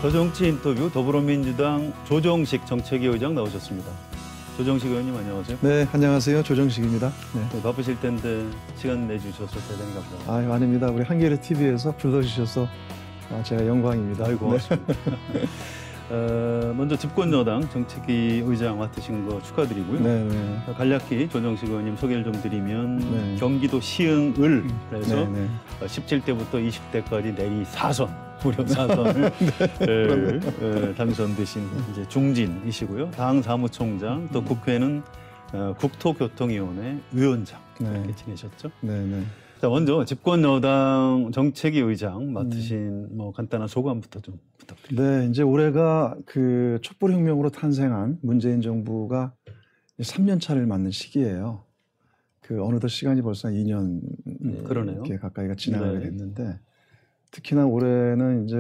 더정치 인터뷰 더불어민주당 조정식 정책위 의장 나오셨습니다. 조정식 의원님 안녕하세요. 네, 안녕하세요. 조정식입니다. 네. 바쁘실 텐데 시간 내주셔서 대단히 감사합니다. 아유, 아닙니다. 우리 한겨레 TV에서 불러주셔서 제가 영광입니다. 아이고, 고맙습니다. 먼저 집권여당 정책위 의장 맡으신 거 축하드리고요. 네네. 간략히 조정식 의원님 소개를 좀 드리면 네. 경기도 시흥을 해서 네네. 17대부터 20대까지 내리 4선, 무려 4선을 당선되신 이제 중진이시고요. 당 사무총장, 또 국회는 국토교통위원회 위원장 이렇게 지내셨죠. 네네. 자, 먼저 집권여당 정책위 의장 맡으신 뭐 간단한 소감부터 좀 부탁드립니다. 네, 이제 올해가 그 촛불혁명으로 탄생한 문재인 정부가 3년 차를 맞는 시기예요. 그 어느덧 시간이 벌써 2년 그러네요. 이렇게 가까이가 지나가게 네. 됐는데 특히나 올해는 이제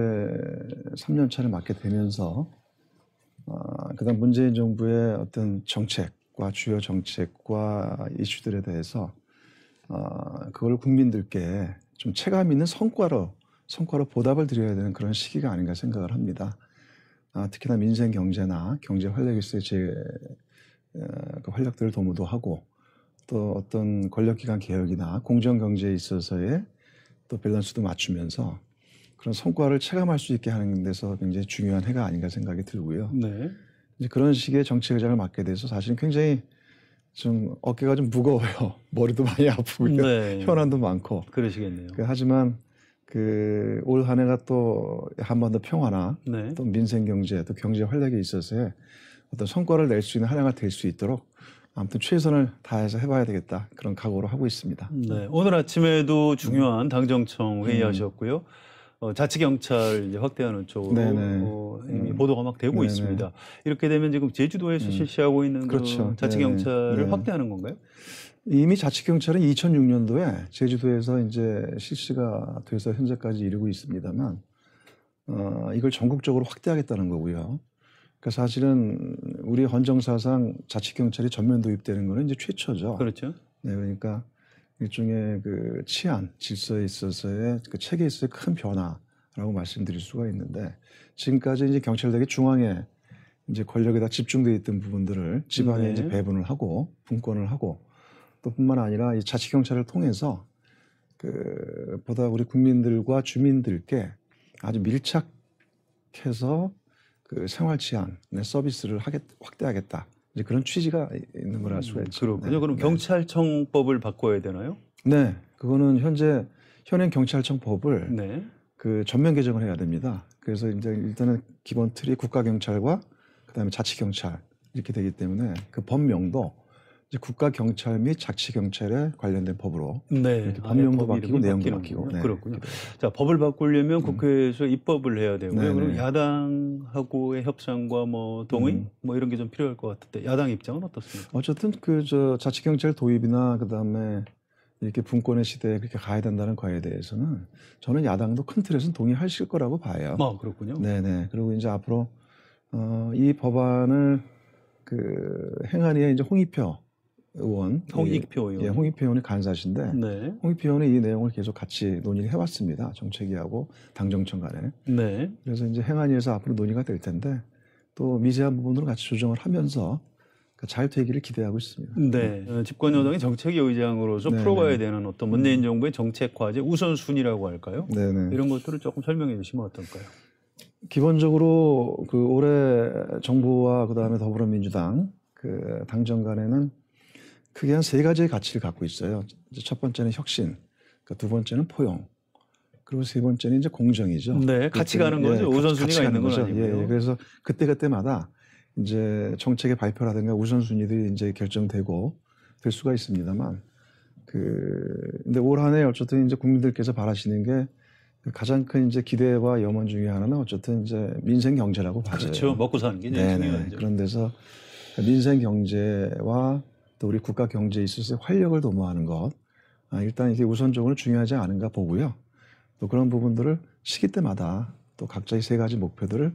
3년 차를 맞게 되면서 그다음 문재인 정부의 어떤 정책과 주요 정책과 이슈들에 대해서 그걸 국민들께 좀 체감 있는 성과로 보답을 드려야 되는 그런 시기가 아닌가 생각을 합니다. 특히나 민생 경제나 경제 활력에서의 그 활력들을 도모도하고 또 어떤 권력기관 개혁이나 공정 경제에 있어서의 또 밸런스도 맞추면서 그런 성과를 체감할 수 있게 하는 데서 굉장히 중요한 해가 아닌가 생각이 들고요. 네. 이제 그런 식의 정책의장을 맡게 돼서 사실은 굉장히 좀 어깨가 좀 무거워요. 머리도 많이 아프고요. 네. 현안도 많고. 그러시겠네요. 하지만 그 올 한 해가 또 한반도 평화나 네. 또 민생 경제 또 경제 활력에 있어서의 어떤 성과를 낼 수 있는 한 해가 될 수 있도록 아무튼 최선을 다해서 해봐야 되겠다 그런 각오로 하고 있습니다. 네. 오늘 아침에도 중요한 당정청 회의하셨고요. 자치경찰 이제 확대하는 쪽으로 이미 보도가 막 되고 네네. 있습니다. 이렇게 되면 지금 제주도에서 실시하고 있는 그렇죠. 그 자치경찰을 네네. 확대하는 건가요? 이미 자치경찰은 2006년도에 제주도에서 이제 실시가 돼서 현재까지 이루고 있습니다만 이걸 전국적으로 확대하겠다는 거고요. 그러니까 사실은 우리 헌정사상 자치경찰이 전면 도입되는 거는 이제 최초죠. 그렇죠. 네, 그러니까 일종의 그 치안, 질서에 있어서의 그 체계에 있어서의 큰 변화라고 말씀드릴 수가 있는데 지금까지 이제 경찰력이 중앙에 이제 권력에 다 집중되어 있던 부분들을 지방에 네. 이제 배분을 하고 분권을 하고 또 뿐만 아니라 이 자치경찰을 통해서 그 보다 우리 국민들과 주민들께 아주 밀착해서 그 생활 치안의 서비스를 확대하겠다. 이제 그런 취지가 있는 걸 알 수가 있죠. 그렇군요. 네. 그럼 경찰청법을 바꿔야 되나요? 네, 그거는 현행 경찰청법을 네. 그 전면 개정을 해야 됩니다. 그래서 이제 일단은 기본 틀이 국가경찰과 그다음에 자치경찰 이렇게 되기 때문에 그 법명도 이제 국가경찰 및 자치경찰에 관련된 법으로 네. 이렇게 법명도 바뀌고 내용도 바뀌는군요. 바뀌고. 네. 그렇군요. 자, 법을 바꾸려면 국회에서 입법을 해야 되고요. 네네. 그럼 야당하고의 협상과 뭐 동의 뭐 이런 게 좀 필요할 것 같은데 야당 입장은 어떻습니까? 어쨌든 그 자치경찰 도입이나 그다음에 이렇게 분권의 시대에 그렇게 가야 된다는 거에 대해서는 저는 야당도 큰 틀에서는 동의하실 거라고 봐요. 그렇군요. 네네. 그리고 이제 앞으로 이 법안을 그 행안위에 이제 홍익표 의원, 예, 홍익표 의원이 간사신데 네. 홍익표 의원이 이 내용을 계속 같이 논의를 해왔습니다. 정책위하고 당정청 간에. 네. 그래서 이제 행안위에서 앞으로 논의가 될 텐데 또 미세한 부분으로 같이 조정을 하면서 잘 되기를 기대하고 있습니다. 네. 집권여당의 정책위 의장으로서 네네. 풀어가야 되는 어떤 문재인 정부의 정책 과제 우선순위라고 할까요? 네네. 이런 것들을 조금 설명해 주시면 어떨까요? 기본적으로 그 올해 정부와 그다음에 더불어민주당 그 당정 간에는 크게 한 세 가지의 가치를 갖고 있어요. 이제 첫 번째는 혁신, 두 번째는 포용, 그리고 세 번째는 이제 공정이죠. 네, 같이 가는 거죠. 예, 우선순위가 있는 건 아니고요. 예, 그래서 그때마다 이제 정책의 발표라든가 우선순위들이 이제 결정되고 될 수가 있습니다만, 근데 올 한 해 어쨌든 이제 국민들께서 바라시는 게 가장 큰 이제 기대와 염원 중에 하나는 어쨌든 이제 민생 경제라고 봐요. 그렇죠. 먹고 사는 게 제일 중요하죠. 그런 데서 민생 경제와 또 우리 국가 경제에 있어서 활력을 도모하는 것, 일단 이게 우선적으로 중요하지 않은가 보고요. 또 그런 부분들을 시기 때마다 또 각자의 세 가지 목표들을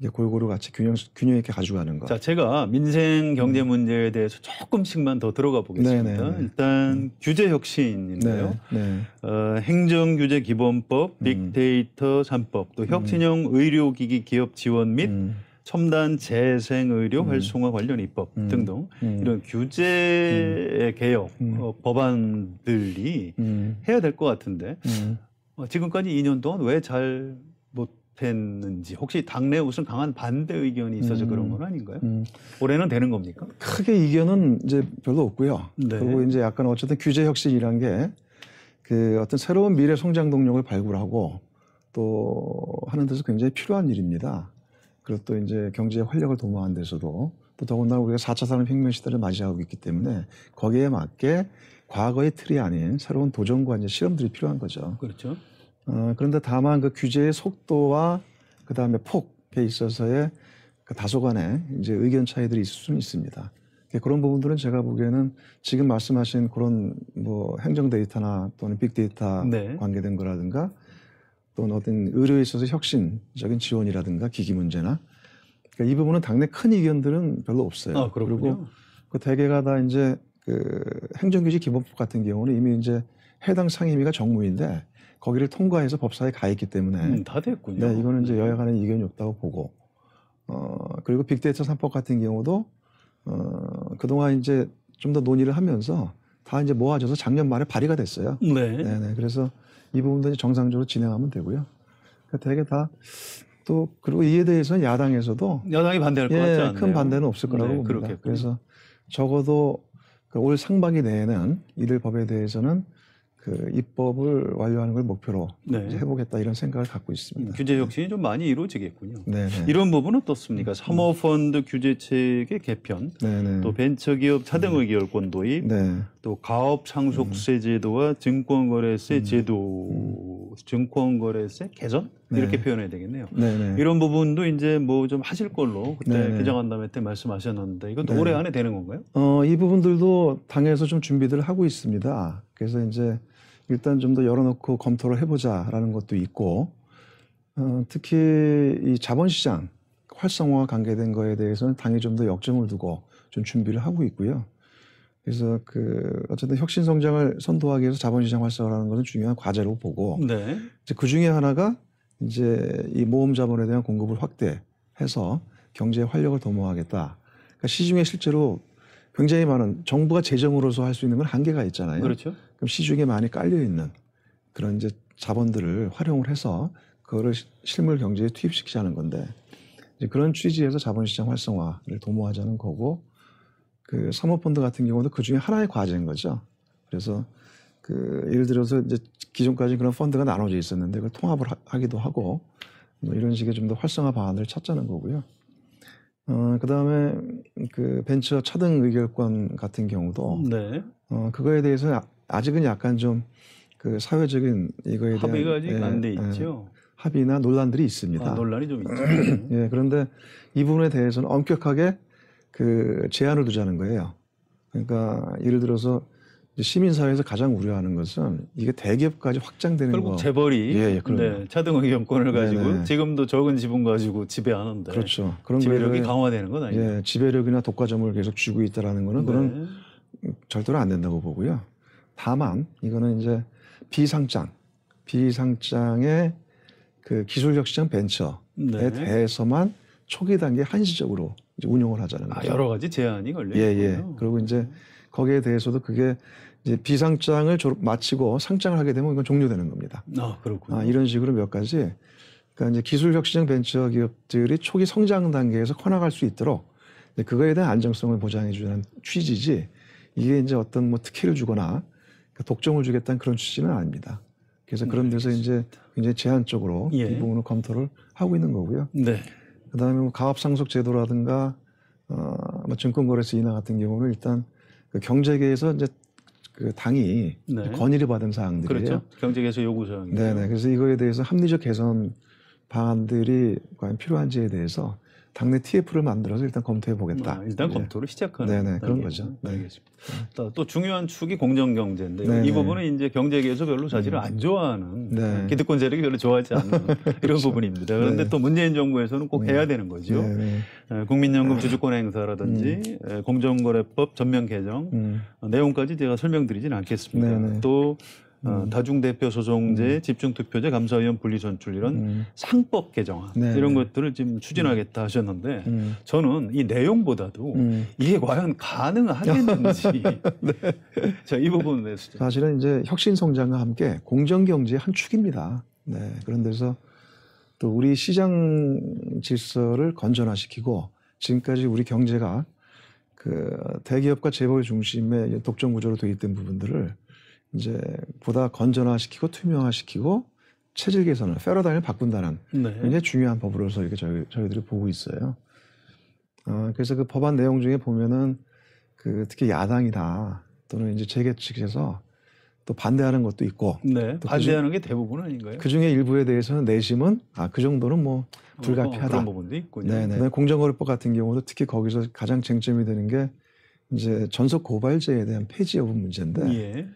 이게 골고루 같이 균형 있게 가져가는 것. 자, 제가 민생 경제 문제에 대해서 조금씩만 더 들어가 보겠습니다. 네네. 일단 규제 혁신인데요. 네. 행정규제 기본법, 빅데이터 3법, 또 혁신형 의료기기 기업 지원 및 첨단 재생의료 활성화 관련 입법 등등 이런 규제 개혁 법안들이 해야 될 것 같은데 지금까지 2년 동안 왜 잘 못했는지 혹시 당내 무슨 강한 반대 의견이 있어서 그런 건 아닌가요? 올해는 되는 겁니까? 크게 이견은 이제 별로 없고요. 네. 그리고 이제 약간 어쨌든 규제 혁신이란 게 그 어떤 새로운 미래 성장 동력을 발굴하고 또 하는 데서 굉장히 필요한 일입니다. 그리고 또 이제 경제의 활력을 도모하는 데서도 또 더군다나 우리가 4차 산업혁명 시대를 맞이하고 있기 때문에 거기에 맞게 과거의 틀이 아닌 새로운 도전과 이제 실험들이 필요한 거죠. 그렇죠. 그런데 다만 그 규제의 속도와 그 다음에 폭에 있어서의 그 다소간의 이제 의견 차이들이 있을 수는 있습니다. 그런 부분들은 제가 보기에는 지금 말씀하신 그런 뭐 행정 데이터나 또는 빅데이터 네. 관계된 거라든가 또는 어떤 의료에 있어서 혁신적인 지원이라든가 기기 문제나 그러니까 이 부분은 당내 큰 의견들은 별로 없어요. 아, 그렇군요. 그리고 그 대개가 다 이제 그 행정규제 기본법 같은 경우는 이미 이제 해당 상임위가 정무인데 거기를 통과해서 법사에 가 있기 때문에 다 됐군요. 네, 이거는 이제 여야 간에 이견이 없다고 보고 그리고 빅데이터 3법 같은 경우도 그동안 이제 좀 더 논의를 하면서 다 이제 모아져서 작년 말에 발의가 됐어요. 네. 네네. 그래서 이 부분도 이제 정상적으로 진행하면 되고요. 그러니까 되게 다 또 그리고 이에 대해서는 야당에서도 여당이 반대할 것 같지 않나요? 큰 반대는 없을 거라고 봅니다. 그렇겠군요. 그래서 적어도 그 올 상반기 내에는 이들 법에 대해서는 그 입법을 완료하는 걸 목표로 네. 이제 해보겠다 이런 생각을 갖고 있습니다. 규제 혁신이 좀 많이 이루어지겠군요. 네네. 이런 부분은 어떻습니까? 사모펀드 규제 체계 개편, 네네. 또 벤처기업 차등 의결권 도입, 네. 또 가업 상속세 제도와 증권거래세 제도, 증권거래세 개선 이렇게 표현해야 되겠네요. 네네. 이런 부분도 이제 뭐 좀 하실 걸로 그때 네네. 개정한다음에 때 말씀하셨는데 이것도 네. 올해 안에 되는 건가요? 이 부분들도 당에서 좀 준비들을 하고 있습니다. 그래서 이제 일단 좀 더 열어놓고 검토를 해보자라는 것도 있고, 특히 이 자본시장 활성화와 관계된 거에 대해서는 당이 좀 더 역점을 두고 좀 준비를 하고 있고요. 그래서 그 어쨌든 혁신 성장을 선도하기 위해서 자본시장 활성화라는 것은 중요한 과제로 보고, 네. 이제 그 중에 하나가 이제 이 모험 자본에 대한 공급을 확대해서 경제의 활력을 도모하겠다. 그러니까 시중에 실제로 굉장히 많은 정부가 재정으로서 할 수 있는 건 한계가 있잖아요. 그렇죠. 그럼 시중에 많이 깔려 있는 그런 이제 자본들을 활용을 해서 그거를 실물 경제에 투입시키자는 건데 이제 그런 취지에서 자본시장 활성화를 도모하자는 거고 그 사모펀드 같은 경우도 그 중에 하나의 과제인 거죠. 그래서 그 예를 들어서 이제 기존까지 그런 펀드가 나눠져 있었는데 그걸 통합을 하기도 하고 뭐 이런 식의 좀 더 활성화 방안을 찾자는 거고요. 그다음에 그 벤처 차등 의결권 같은 경우도 네. 그거에 대해서 아직은 약간 좀 그 사회적인 이거에 대한 합의가 아직 안 돼 있죠. 합의나 논란들이 있습니다. 논란이 좀 있죠. 예, 그런데 이 부분에 대해서는 엄격하게 그 제한을 두자는 거예요. 그러니까 예를 들어서 시민사회에서 가장 우려하는 것은 이게 대기업까지 확장되는 거. 결국 재벌이 네, 차등 의견권을 가지고 네네. 지금도 적은 지분 가지고 지배하는데 그렇죠. 그런 지배력이 거에 강화되는 건 아니에요. 예, 지배력이나 독과점을 계속 쥐고 있다라는 거는 그건 절대로 안 된다고 보고요. 다만 이거는 이제 비상장의 그 기술혁신 벤처에 대해서만 초기 단계 한시적으로 이제 운용을 하자는 거죠. 여러 가지 제한이 걸려 있고요. 예. 그리고 이제 거기에 대해서도 그게 이제 비상장을 마치고 상장을 하게 되면 이건 종료되는 겁니다. 그렇군요. 이런 식으로 몇 가지. 그러니까 이제 기술혁신 벤처 기업들이 초기 성장 단계에서 커나갈 수 있도록 그거에 대한 안정성을 보장해 주는 취지지. 이게 이제 어떤 뭐 특혜를 주거나 독점을 주겠다는 그런 취지는 아닙니다. 그래서 그런 데서 이제 굉장히 제한적으로 이 부분을 검토를 하고 있는 거고요. 네. 그다음에 뭐 가압상속 제도라든가 뭐 증권거래세 인하 같은 경우는 일단 그 경제계에서 이제 그 당이 건의를 받은 사항들이에요. 그렇죠. 경제계에서 요구 사항이죠. 네네. 그래서 이거에 대해서 합리적 개선 방안들이 과연 필요한지에 대해서 당내 TF를 만들어서 일단 검토해 보겠다. 일단 예. 검토를 시작하는 네네, 그런 거죠. 네. 알겠습니다. 또 중요한 축이 공정경제인데요. 네네. 이 부분은 이제 경제계에서 별로 자질을 안 좋아하는 네. 기득권 세력이 별로 좋아하지 않는 이런 부분입니다. 그런데 네. 또 문재인 정부에서는 꼭 해야 되는 거죠. 네네. 국민연금 주주권 행사라든지 공정거래법 전면 개정 내용까지 제가 설명드리진 않겠습니다. 네네. 또 다중대표 소송제, 집중투표제, 감사위원 분리선출 이런 상법 개정안 네네. 이런 것들을 지금 추진하겠다 하셨는데 저는 이 내용보다도 이게 과연 가능하겠는지 네. 자, 이 부분에 대해서 좀. 사실은 이제 혁신 성장과 함께 공정 경제의 한 축입니다. 네. 그런 데서 또 우리 시장 질서를 건전화시키고 지금까지 우리 경제가 그 대기업과 재벌 중심의 독점 구조로 되어 있던 부분들을 이제 보다 건전화시키고 투명화시키고 체질 개선을 패러다임을 바꾼다는 네. 굉장히 중요한 법으로서 이렇게 저희들이 보고 있어요. 그래서 그 법안 내용 중에 보면은 그 특히 야당이다 또는 이제 재계 측에서 또 반대하는 것도 있고 네. 또 반대하는 게 대부분 아닌가요? 그 중에 일부에 대해서는 내심은 그 정도는 뭐 불가피하다. 그런 부분도 있군요. 네네. 그다음에 공정거래법 같은 경우도 특히 거기서 가장 쟁점이 되는 게 이제 전속 고발제에 대한 폐지 여부 문제인데 예.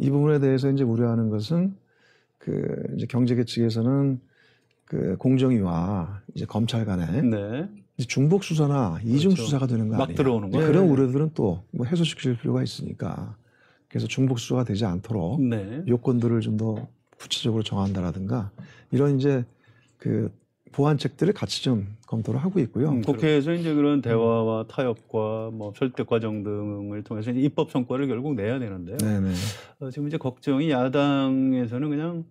이 부분에 대해서 이제 우려하는 것은 그 이제 경제계 측에서는 그 공정위와 이제 검찰 간에 네. 이제 중복 수사나 이중 그렇죠. 수사가 되는 거 막 아니에요? 들어오는 이제 거예요. 그런 우려들은 또 뭐 해소시킬 필요가 있으니까 그래서 중복 수사가 되지 않도록 네. 요건들을 좀 더 구체적으로 정한다라든가 이런 이제 그 보완책들을 같이 좀 검토를 하고 있고요. 국회에서 이제 그런 대화와 타협과 뭐 설득 과정 등을 통해서 이제 입법 성과를 결국 내야 되는데요. 네네. 지금 이제 걱정이 야당에서는 그냥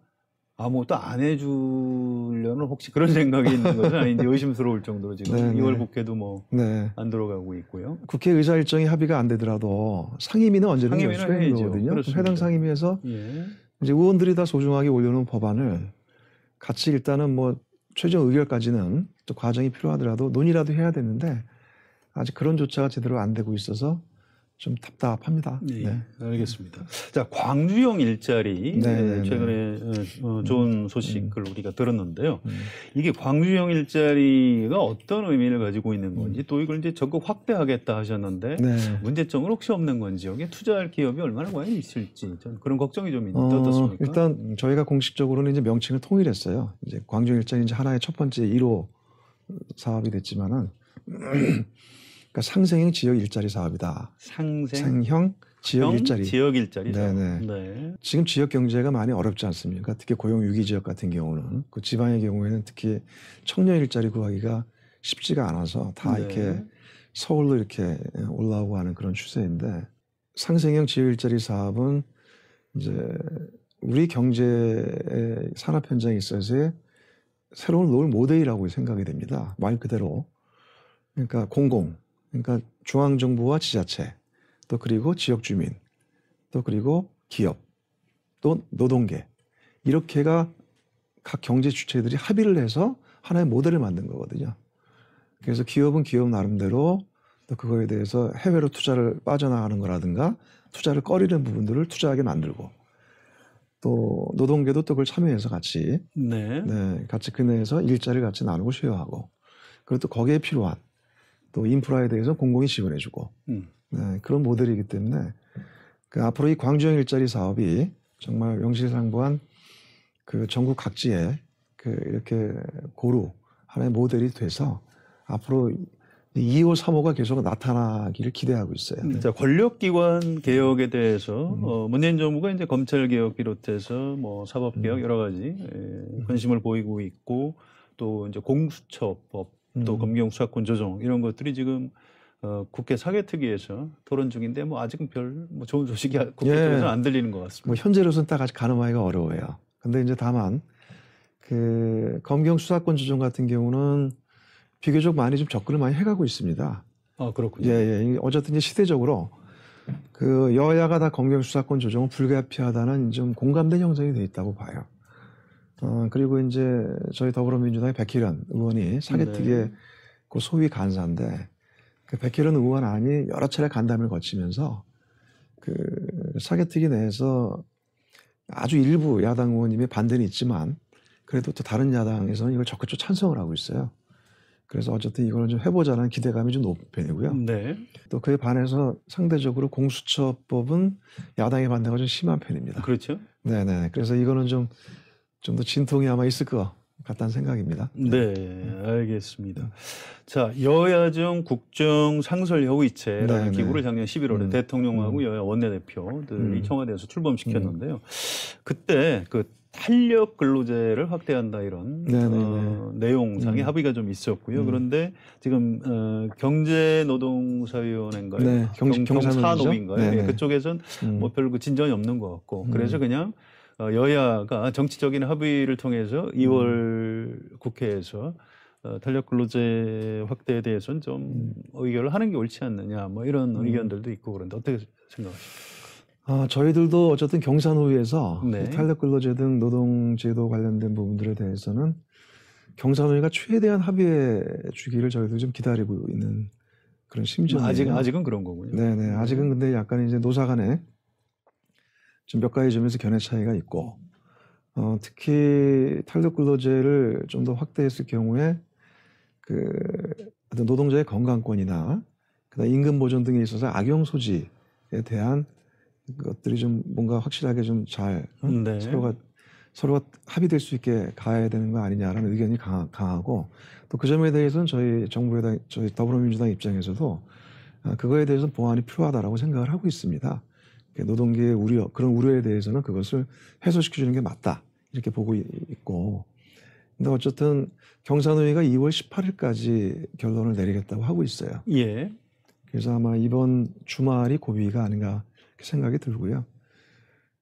아무것도 안 해주려는 혹시 그런 생각이 있는 것은 아닌지 의심스러울 정도로 지금 네네. 2월 국회도 뭐 안 네. 들어가고 있고요. 국회 의사 일정이 합의가 안 되더라도 상임위는 언제든 열 상임위는 수가 있는 해야죠. 거거든요. 그렇습니다. 해당 상임위에서 예. 이제 의원들이 다 소중하게 올려놓은 법안을 같이 일단은 뭐 최종 의결까지는 또 과정이 필요하더라도 논의라도 해야 되는데 아직 그런 조차가 제대로 안 되고 있어서 좀 답답합니다. 예, 네. 알겠습니다. 자, 광주형 일자리 네, 최근에 좋은 소식을 우리가 들었는데요. 이게 광주형 일자리가 어떤 의미를 가지고 있는 건지 또 이걸 이제 적극 확대하겠다 하셨는데 네. 문제점은 혹시 없는 건지 여기에 투자할 기업이 얼마나 과연 있을지 저는 그런 걱정이 좀 있는데 어떻습니까? 일단 저희가 공식적으로는 이제 명칭을 통일했어요. 이제 광주 일자리 이제 하나의 첫 번째 1호 사업이 됐지만은 그러니까 상생형 지역 일자리 사업이다. 상생 지역 일자리. 지역 일자리 사업. 네네. 네. 지금 지역 경제가 많이 어렵지 않습니까? 특히 고용 위기 지역 같은 경우는 그 지방의 경우에는 특히 청년 일자리 구하기가 쉽지가 않아서 다 네. 이렇게 서울로 이렇게 올라오고 하는 그런 추세인데 상생형 지역 일자리 사업은 이제 우리 경제의 산업 현장에 있어서의 새로운 롤 모델이라고 생각이 됩니다. 말 그대로. 그러니까 그러니까 중앙정부와 지자체, 또 그리고 지역 주민, 또 그리고 기업, 또 노동계 이렇게가 각 경제 주체들이 합의를 해서 하나의 모델을 만든 거거든요. 그래서 기업은 기업 나름대로 또 그거에 대해서 해외로 투자를 빠져나가는 거라든가 투자를 꺼리는 부분들을 투자하게 만들고 또 노동계도 또 그걸 참여해서 같이 같이 그 내에서 일자리를 같이 나누고 쉐어하고 그리고 또 거기에 필요한 또 인프라에 대해서 공공이 지원해주고 그런 모델이기 때문에 그 앞으로 이 광주형 일자리 사업이 정말 명실상부한 그 전국 각지에 그 이렇게 고루 하나의 모델이 돼서 앞으로 2호, 3호가 계속 나타나기를 기대하고 있어요. 자, 권력기관 개혁에 대해서 문재인 정부가 이제 검찰 개혁 비롯해서 뭐 사법 개혁 여러 가지 관심을 보이고 있고 또 이제 공수처법 또 검경 수사권 조정 이런 것들이 지금 국회 사개특위에서 토론 중인데 뭐 아직은 별 뭐 좋은 소식이 국회 쪽에서 안 들리는 것 같습니다. 뭐 현재로서는 딱 아직 가늠하기가 어려워요. 근데 이제 다만 그 검경 수사권 조정 같은 경우는 비교적 많이 좀 접근을 많이 해가고 있습니다. 아, 그렇군요. 예. 어쨌든 이제 시대적으로 그 여야가 다 검경 수사권 조정은 불가피하다는 좀 공감된 형성이 돼 있다고 봐요. 그리고 이제 저희 더불어민주당의 백희련 의원이 사개특위의 그 소위 간사인데 그 백희련 의원 안이 여러 차례 간담회를 거치면서 그 사개특위 내에서 아주 일부 야당 의원님의 반대는 있지만 그래도 또 다른 야당에서는 이걸 적극적으로 찬성을 하고 있어요. 그래서 어쨌든 이거는 좀 해보자는 기대감이 좀 높은 편이고요. 네. 또 그에 반해서 상대적으로 공수처법은 야당의 반대가 좀 심한 편입니다. 그렇죠. 네네. 그래서 이거는 좀 더 진통이 아마 있을 것 같다는 생각입니다. 네, 알겠습니다. 자, 여야정 국정 상설 협의체라는 네, 기구를 네. 작년 11월에 대통령하고 여야 원내대표들이 청와대에서 출범시켰는데요. 그때 그 탄력 근로제를 확대한다 이런 네, 네, 네. 내용상의 합의가 좀 있었고요. 그런데 지금 경제노동사위원회인가요? 네, 경산업인가요? 네, 예, 네. 그쪽에선 뭐 별 그 진전이 없는 것 같고 그래서 그냥 여야가 정치적인 합의를 통해서 2월 국회에서 탄력 근로제 확대에 대해서는 좀 의결을 하는 게 옳지 않느냐 뭐 이런 의견들도 있고 그런데 어떻게 생각하십니까? 저희들도 어쨌든 경산호위에서 네. 탄력 근로제 등 노동제도 관련된 부분들에 대해서는 경산호위가 최대한 합의해 주기를 저희도 좀 기다리고 있는 그런 심정이에요. 아직은 그런 거군요. 네네. 아직은 근데 약간 이제 노사 간에 좀 몇 가지 점에서 견해 차이가 있고, 특히 탄력 근로제를 좀 더 확대했을 경우에 그 어떤 노동자의 건강권이나 그다음 임금 보전 등에 있어서 악용 소지에 대한 것들이 좀 뭔가 확실하게 좀 잘 네. 서로가 합의될 수 있게 가야 되는 거 아니냐라는 의견이 강하고 또 그 점에 대해서는 저희 더불어민주당 입장에서도 그거에 대해서는 보완이 필요하다라고 생각을 하고 있습니다. 노동계의 그런 우려에 대해서는 그것을 해소시켜주는 게 맞다 이렇게 보고 있고, 근데 어쨌든 경산호위가 2월 18일까지 결론을 내리겠다고 하고 있어요. 예. 그래서 아마 이번 주말이 고비가 아닌가 생각이 들고요.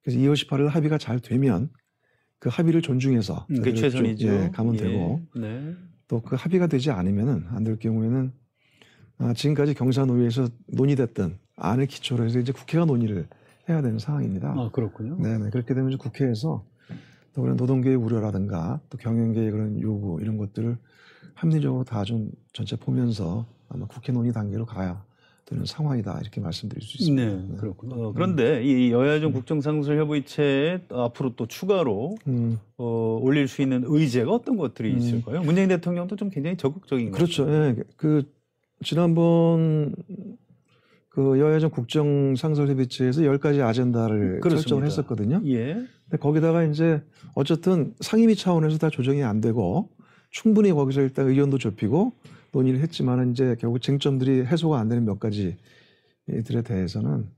그래서 2월 18일 합의가 잘 되면 그 합의를 존중해서 그게 최선이죠. 가면 되고, 네. 또 그 합의가 되지 않으면은 안 될 경우에는 지금까지 경산호위에서 논의됐던 안을 기초로 해서 이제 국회가 논의를 해야 되는 상황입니다. 아, 그렇군요. 네네. 그렇게 되면 이제 국회에서 또 그런 노동계의 우려라든가 또 경영계의 그런 요구 이런 것들을 합리적으로 다 좀 전체 보면서 아마 국회 논의 단계로 가야 되는 상황이다 이렇게 말씀드릴 수 있습니다. 네, 그렇군요. 그런데 이 여야정 국정상설협의체에 앞으로 또 추가로 올릴 수 있는 의제가 어떤 것들이 있을까요? 문재인 대통령도 좀 굉장히 적극적인 그렇죠. 예. 그 지난번 그 여야정 국정상설협의체에서 10가지 아젠다를 설정을 했었거든요. 예. 근데 거기다가 이제 어쨌든 상임위 차원에서 다 조정이 안 되고 충분히 거기서 일단 의견도 좁히고 논의를 했지만 이제 결국 쟁점들이 해소가 안 되는 몇 가지들에 대해서는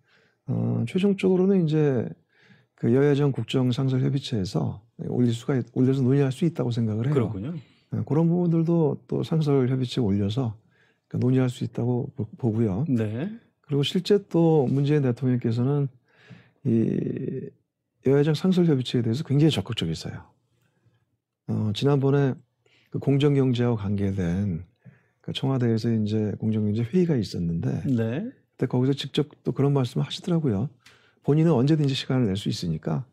최종적으로는 이제 그 여야정 국정상설협의체에서 올려서 논의할 수 있다고 생각을 해요. 그렇군요. 그런 부분들도 또 상설협의체에 올려서 논의할 수 있다고 보고요. 네. 그리고 실제 또 문재인 대통령께서는 이 여야정 상설협의체에 대해서 굉장히 적극적이었어요. 지난번에 그 공정경제와 관계된 그 청와대에서 이제 공정경제 회의가 있었는데, 네. 그때 거기서 직접 또 그런 말씀을 하시더라고요. 본인은 언제든지 시간을 낼 수 있으니까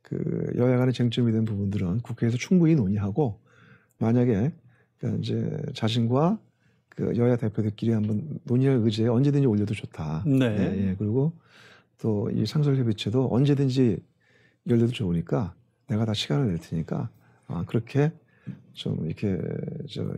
그 여야 간의 쟁점이 된 부분들은 국회에서 충분히 논의하고 만약에 그러니까 이제 자신과 그 여야 대표들끼리 한번 논의할 의제에 언제든지 올려도 좋다. 네. 예. 그리고 또 이 상설협의체도 언제든지 열려도 좋으니까 내가 다 시간을 낼 테니까 그렇게 좀 이렇게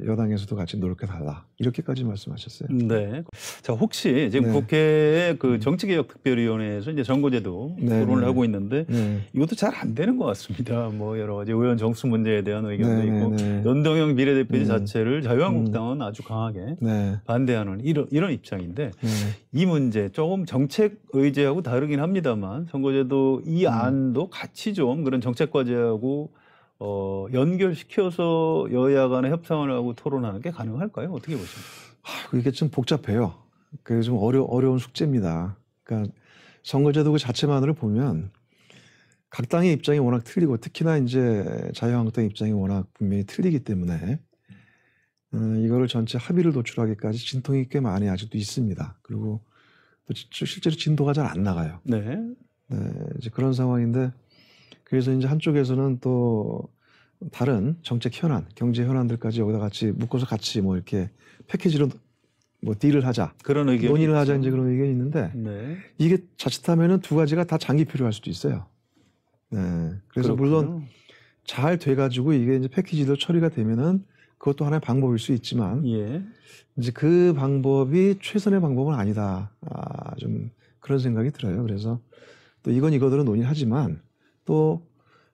여당에서도 같이 노력해 달라 이렇게까지 말씀하셨어요. 네. 자, 혹시 지금 네. 국회 그 정치개혁특별위원회에서 이제 선거제도 토론을 하고 있는데 이것도 잘 안 되는 것 같습니다. 뭐 여러 가지 의원 정수 문제에 대한 의견도 있고 연동형 비례대표제 자체를 자유한국당은 아주 강하게 반대하는 이런 입장인데 이 문제 조금 정책 의제하고 다르긴 합니다만 선거제도 이 안도 같이 좀 그런 정책 과제하고 연결시켜서 여야 간에 협상을 하고 토론하는 게 가능할까요? 어떻게 보십니까? 이게 좀 복잡해요. 그게 좀 어려운 숙제입니다. 그러니까 선거제도 그 자체만으로 보면 각 당의 입장이 워낙 틀리고 특히나 이제 자유한국당 입장이 워낙 분명히 틀리기 때문에 이거를 전체 합의를 도출하기까지 진통이 꽤 많이 아직도 있습니다. 그리고 또 실제로 진도가 잘 안 나가요. 네. 이제 그런 상황인데 그래서 이제 한쪽에서는 또 다른 정책 현안, 경제 현안들까지 여기다 같이 묶어서 같이 뭐 이렇게 패키지로 뭐 딜을 하자, 그런 의견이 논의를 하자 이제 그런 의견이 있는데 이게 자칫하면은 두 가지가 다 장기 필요할 수도 있어요. 그래서 그렇군요. 물론 잘 돼가지고 이게 이제 패키지로 처리가 되면은 그것도 하나의 방법일 수 있지만 예. 이제 그 방법이 최선의 방법은 아니다. 좀 그런 생각이 들어요. 그래서 또 이건 이거들은 논의하지만 또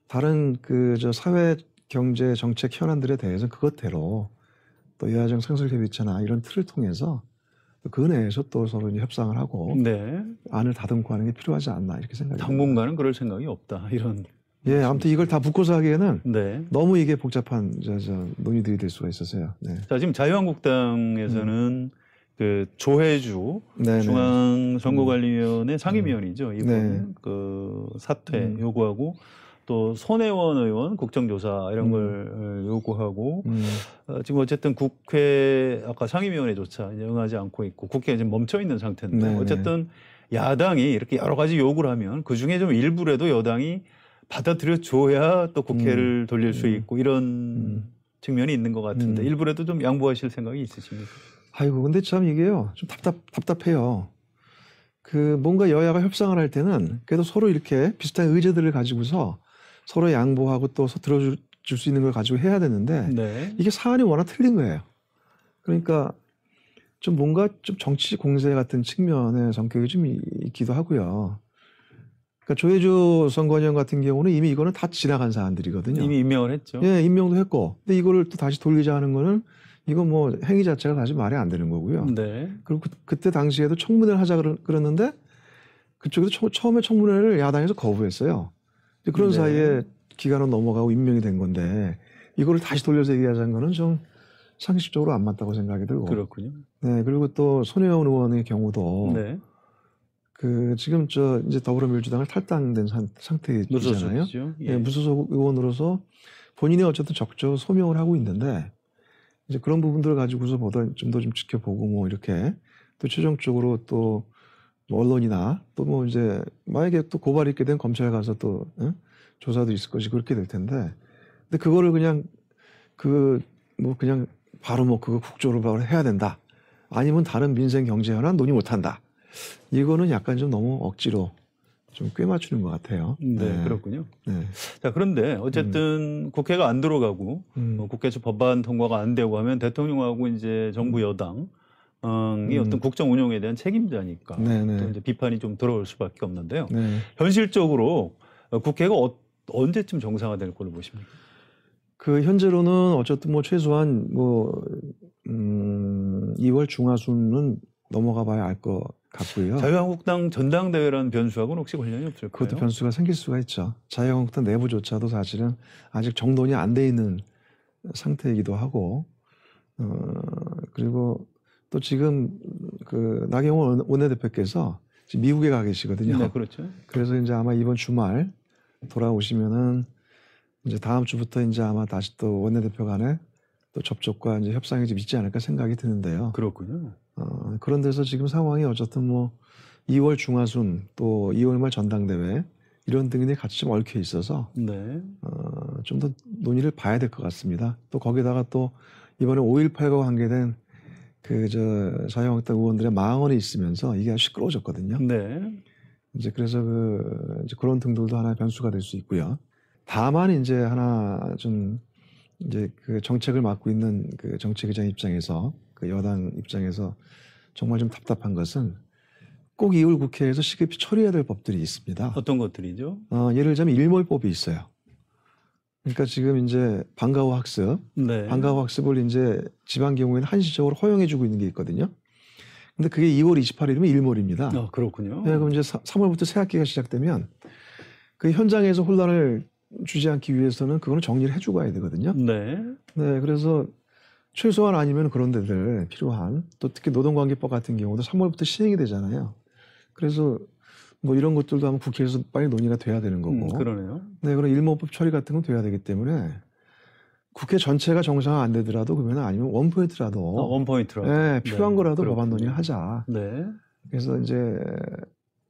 다른 저 사회 경제 정책 현안들에 대해서 그것대로 또 여야정 상설협의체나 이런 틀을 통해서 그 내에서 또 서로 이제 협상을 하고 네. 안을 다듬고 하는 게 필요하지 않나 이렇게 생각이 듭니다. 당분간은 그럴 생각이 없다. 이런. 예, 아무튼 이걸 다 묶어서 하기에는 네. 너무 이게 복잡한 논의들이 될 수가 있어서요. 네. 자, 지금 자유한국당에서는 그 조혜주 네네. 중앙선거관리위원회 상임위원이죠. 이분 네. 그 사퇴 요구하고 또 손혜원 의원 국정조사 이런 걸 요구하고 지금 어쨌든 국회 아까 상임위원회조차 이제 응하지 않고 있고 국회에 지금 멈춰 있는 상태인데 네네. 어쨌든 야당이 이렇게 여러 가지 요구를 하면 그 중에 좀 일부라도 여당이 받아들여 줘야 또 국회를 돌릴 수 있고 이런 측면이 있는 것 같은데 일부라도 좀 양보하실 생각이 있으십니까? 아이고, 근데 참 이게요, 좀 답답해요. 그 뭔가 여야가 협상을 할 때는 그래도 서로 이렇게 비슷한 의제들을 가지고서 서로 양보하고 또 들어줄 수 있는 걸 가지고 해야 되는데 네. 이게 사안이 워낙 틀린 거예요. 그러니까 좀 뭔가 좀 정치 공세 같은 측면의 성격이 좀 있기도 하고요. 그러니까 조혜주 선관위원 같은 경우는 이미 이거는 다 지나간 사안들이거든요. 이미 임명을 했죠. 예, 임명도 했고. 근데 이거를 또 다시 돌리자 하는 거는 이건 뭐 행위 자체가 다시 말이 안 되는 거고요. 네. 그리고 그때 당시에도 청문회를 하자 그랬는데 그쪽에서 처음에 청문회를 야당에서 거부했어요. 그런 네. 사이에 기간은 넘어가고 임명이 된 건데 이거를 다시 돌려서 얘기하자는 거는 좀 상식적으로 안 맞다고 생각이 들고. 그렇군요. 네, 그리고 또 손혜원 의원의 경우도 네. 그 지금 이제 더불어민주당을 탈당된 상태이잖아요. 무소속이죠. 예. 네, 무소속 의원으로서 본인이 어쨌든 적극적으로 소명을 하고 있는데 이제 그런 부분들을 가지고서 좀 더 좀 지켜보고 뭐 이렇게 또 최종적으로 또 뭐 언론이나 또 뭐 이제 만약에 또 고발이 있게 된 검찰 가서 또 조사도 있을 것이 그렇게 될 텐데 근데 그거를 그냥 그냥 바로 뭐 그거 국조로 바로 해야 된다 아니면 다른 민생 경제 현안 논의 못 한다 이거는 약간 좀 너무 억지로 좀 꿰맞추는 것 같아요. 네, 그렇군요. 네. 자, 그런데 어쨌든 국회가 안 들어가고 국회에서 법안 통과가 안 되고 하면 대통령하고 이제 정부 여당이 어떤 국정 운영에 대한 책임자니까 네네. 또 이제 비판이 좀 들어올 수밖에 없는데요. 네. 현실적으로 국회가 언제쯤 정상화될 걸로 보십니까? 그 현재로는 어쨌든 뭐 최소한 뭐 2월 중하순은 넘어가 봐야 알 것 같고요. 자유한국당 전당대회라는 변수하고는 혹시 관련이 없을까요? 그것도 변수가 생길 수가 있죠. 자유한국당 내부조차도 사실은 아직 정돈이 안 돼 있는 상태이기도 하고, 그리고 또 지금 그 나경원 원내대표께서 지금 미국에 가 계시거든요. 네, 그렇죠. 그래서 이제 아마 이번 주말 돌아오시면은 이제 다음 주부터 이제 아마 다시 또 원내대표 간에 또 접촉과 이제 협상이 좀 있지 않을까 생각이 드는데요. 그렇군요. 그런 데서 지금 상황이 어쨌든 뭐 2월 중하순 또 2월 말 전당대회 이런 등이 같이 좀 얽혀 있어서 네. 좀 더 논의를 봐야 될 것 같습니다. 또 거기다가 또 이번에 5.18과 관계된 자유한국당 의원들의 망언이 있으면서 이게 아주 시끄러워졌거든요. 네. 이제 그래서 이제 그런 등들도 하나의 변수가 될 수 있고요. 다만 이제 하나 좀 이제 그 정책을 맡고 있는 그 정책위장 입장에서 그 여당 입장에서 정말 좀 답답한 것은 꼭 2월 국회에서 시급히 처리해야 될 법들이 있습니다. 어떤 것들이죠? 예를 들자면 일몰법이 있어요. 그러니까 지금 이제 방과후 학습, 네. 방과후 학습을 이제 지방 경우에는 한시적으로 허용해주고 있는 게 있거든요. 근데 그게 2월 28일이면 일몰입니다. 그렇군요. 네, 그럼 이제 3월부터 새 학기가 시작되면 그 현장에서 혼란을 주지 않기 위해서는 그거는 정리를 해주고 가야 되거든요. 네. 네, 그래서 최소한 아니면 그런 데들 필요한 또 특히 노동관계법 같은 경우도 3월부터 시행이 되잖아요. 그래서 뭐 이런 것들도 아마 국회에서 빨리 논의가 돼야 되는 거고. 그러네요. 네, 그런 일몰법 처리 같은 건 돼야 되기 때문에 국회 전체가 정상화 안 되더라도 그러면 아니면 원포인트라도 원포인트라도. 네, 필요한 거라도 그렇군요. 법안 논의를 하자. 네. 그래서 이제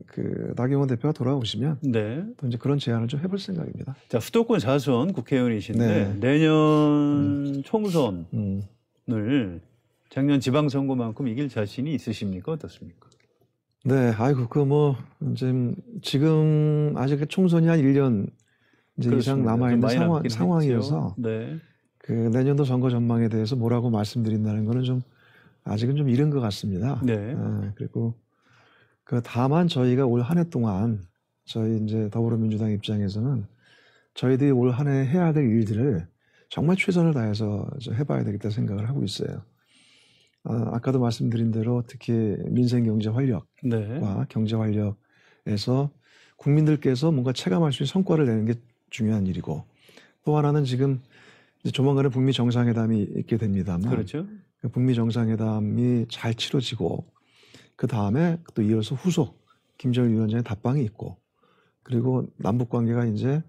그 나경원 대표가 돌아오시면 네. 또 이제 그런 제안을 좀 해볼 생각입니다. 자, 수도권 자선 국회의원이신데 네. 내년 총선을 작년 지방선거만큼 이길 자신이 있으십니까? 어떻습니까? 네, 아이고 그 뭐 지금 아직 총선이 한 1년 이제 이상 남아 있는 상황이어서 네. 그 내년도 선거 전망에 대해서 뭐라고 말씀드린다는 거는 좀 아직은 좀 이른 것 같습니다. 네. 그리고 그 다만 저희가 올 한 해 동안 저희 이제 더불어민주당 입장에서는 저희들이 올 한 해 해야 될 일들을 정말 최선을 다해서 해봐야 되겠다 생각을 하고 있어요. 아까도 말씀드린 대로 특히 민생경제 활력과 네. 경제 활력에서 국민들께서 뭔가 체감할 수 있는 성과를 내는 게 중요한 일이고, 또 하나는 지금 이제 조만간에 북미 정상회담이 있게 됩니다만, 그렇죠. 그 북미 정상회담이 잘 치러지고 그 다음에 또 이어서 후속 김정일 위원장의 답방이 있고, 그리고 남북 관계가 이제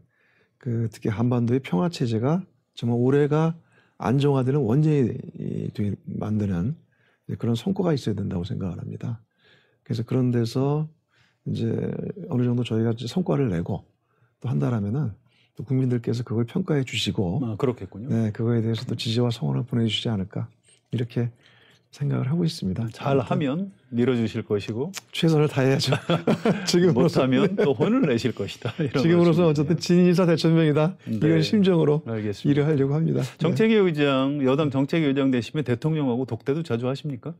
그 특히 한반도의 평화 체제가 정말 올해가 안정화되는 원전이 만드는 그런 성과가 있어야 된다고 생각을 합니다. 그래서 그런 데서 이제 어느 정도 저희가 이제 성과를 내고 또 한다라면은 또 국민들께서 그걸 평가해 주시고, 그렇겠군요. 네, 그거에 대해서 또 지지와 성원을 보내주시지 않을까 이렇게 생각을 하고 있습니다. 잘하면 밀어주실 것이고 최선을 다해야죠. 못하면 또 혼을 내실 것이다. 이런 지금으로서는 어쨌든 진인사 대천명이다. 네. 이런 심정으로 알겠습니다. 일을 하려고 합니다. 정책위 의장, 여당 정책위 의장 되시면 대통령하고 독대도 자주 하십니까?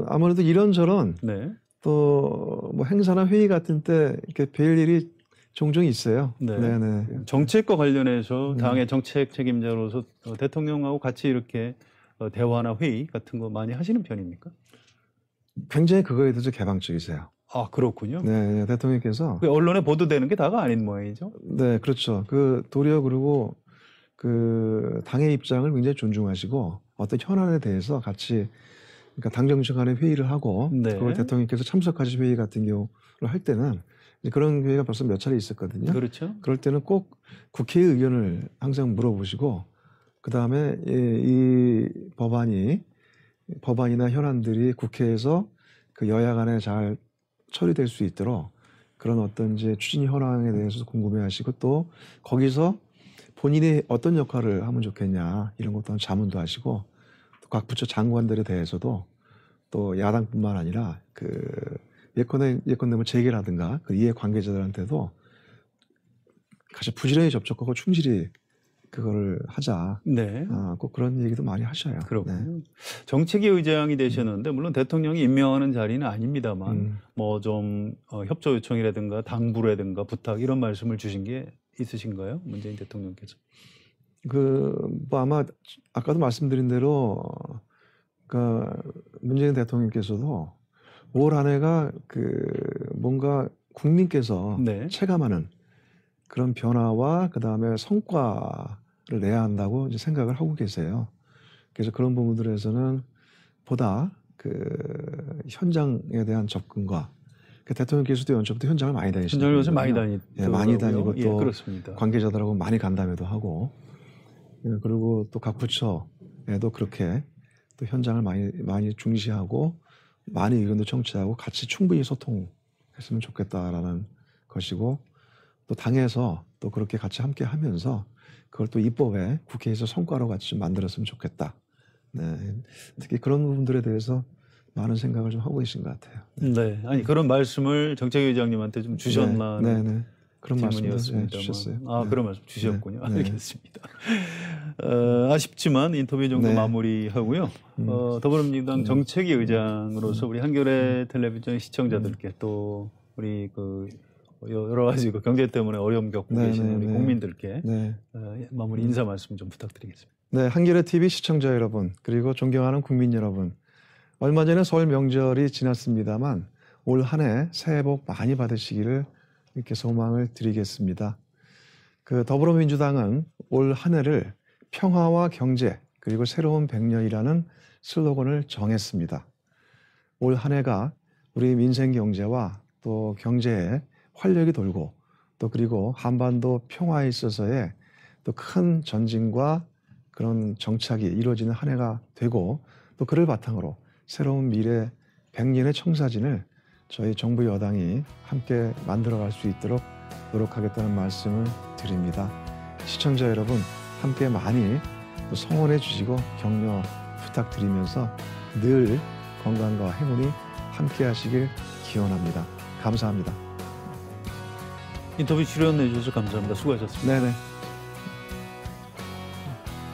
아무래도 이런저런 네. 또 뭐 행사나 회의 같은 때 이렇게 뵐 일이 종종 있어요. 네. 네네. 정책과 관련해서 당의 정책 책임자로서 대통령하고 같이 이렇게 대화나 회의 같은 거 많이 하시는 편입니까? 굉장히 그거에 대해서 개방적이세요. 아, 그렇군요. 네, 대통령께서 그 언론에 보도되는 게 다가 아닌 모양이죠. 네, 그렇죠. 그 도리어 그리고 그 당의 입장을 굉장히 존중하시고 어떤 현안에 대해서 같이 그러니까 당 정책 간에 회의를 하고 네. 그걸 대통령께서 참석하신 회의 같은 경우를 할 때는 이제 그런 회의가 벌써 몇 차례 있었거든요. 그렇죠. 그럴 때는 꼭 국회의 의견을 항상 물어보시고 그 다음에 이 법안이나 현안들이 국회에서 그 여야 간에 잘 처리될 수 있도록 그런 어떤 이제 추진 현황에 대해서 궁금해하시고 또 거기서 본인이 어떤 역할을 하면 좋겠냐 이런 것도 자문도 하시고 또 각 부처 장관들에 대해서도 또 야당뿐만 아니라 그 예컨대 뭐 재계라든가 그 이해 관계자들한테도 같이 부지런히 접촉하고 충실히 그거를 하자. 네. 꼭 그런 얘기도 많이 하셔요. 그렇군요. 네. 정책위 의장이 되셨는데 물론 대통령이 임명하는 자리는 아닙니다만 뭐 좀 협조 요청이라든가 당부라든가 부탁 이런 말씀을 주신 게 있으신가요? 문재인 대통령께서. 뭐 아마 아까도 말씀드린 대로 그 문재인 대통령께서도 올 한 해가 그 뭔가 국민께서 네. 체감하는 그런 변화와 그 다음에 성과를 내야 한다고 이제 생각을 하고 계세요. 그래서 그런 부분들에서는 보다 그 현장에 대한 접근과 그 대통령께서도 연초부터 현장을 많이 다니시는 현장을 요새 많이 다니고 많이 다니고 또 그렇습니다. 관계자들하고 많이 간담회도 하고 그리고 또 각 부처에도 그렇게 또 현장을 많이 중시하고 많은 의견도 청취하고 같이 충분히 소통했으면 좋겠다라는 것이고 또 당에서 또 그렇게 같이 함께 하면서 그걸 또 입법에 국회에서 성과로 같이 좀 만들었으면 좋겠다. 네. 특히 그런 부분들에 대해서 많은 생각을 좀 하고 계신 것 같아요. 네. 아니 그런 말씀을 정책위 의장님한테 좀 주셨나 네. 그런 질문이었습니다. 주셨어요. 그런 말씀 주셨군요. 네. 알겠습니다. 아쉽지만 인터뷰 정도 마무리하고요. 더불어민주당 정책위 의장으로서 우리 한겨레 텔레비전 시청자들께 또 우리 그 여러 가지 그 경제 때문에 어려움 겪고 계시는 우리 국민들께 마무리 인사 말씀 좀 부탁드리겠습니다. 네, 한겨레 TV 시청자 여러분 그리고 존경하는 국민 여러분, 얼마 전에 설 명절이 지났습니다만 올 한 해 새해 복 많이 받으시기를 이렇게 소망을 드리겠습니다. 그 더불어민주당은 올 한 해를 평화와 경제 그리고 새로운 100년이라는 슬로건을 정했습니다. 올 한 해가 우리 민생 경제와 또 경제에 활력이 돌고 또 그리고 한반도 평화에 있어서의 또 큰 전진과 그런 정착이 이루어지는 한 해가 되고 또 그를 바탕으로 새로운 미래 100년의 청사진을 저희 정부 여당이 함께 만들어갈 수 있도록 노력하겠다는 말씀을 드립니다. 시청자 여러분 함께 많이 또 성원해 주시고 격려 부탁드리면서 늘 건강과 행운이 함께 하시길 기원합니다. 감사합니다. 인터뷰 출연해 주셔서 감사합니다. 수고하셨습니다. 네네.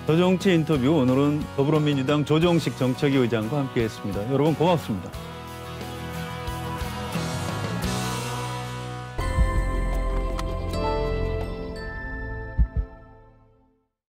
더정치 인터뷰 오늘은 더불어민주당 조정식 정책위 의장과 함께했습니다. 여러분 고맙습니다.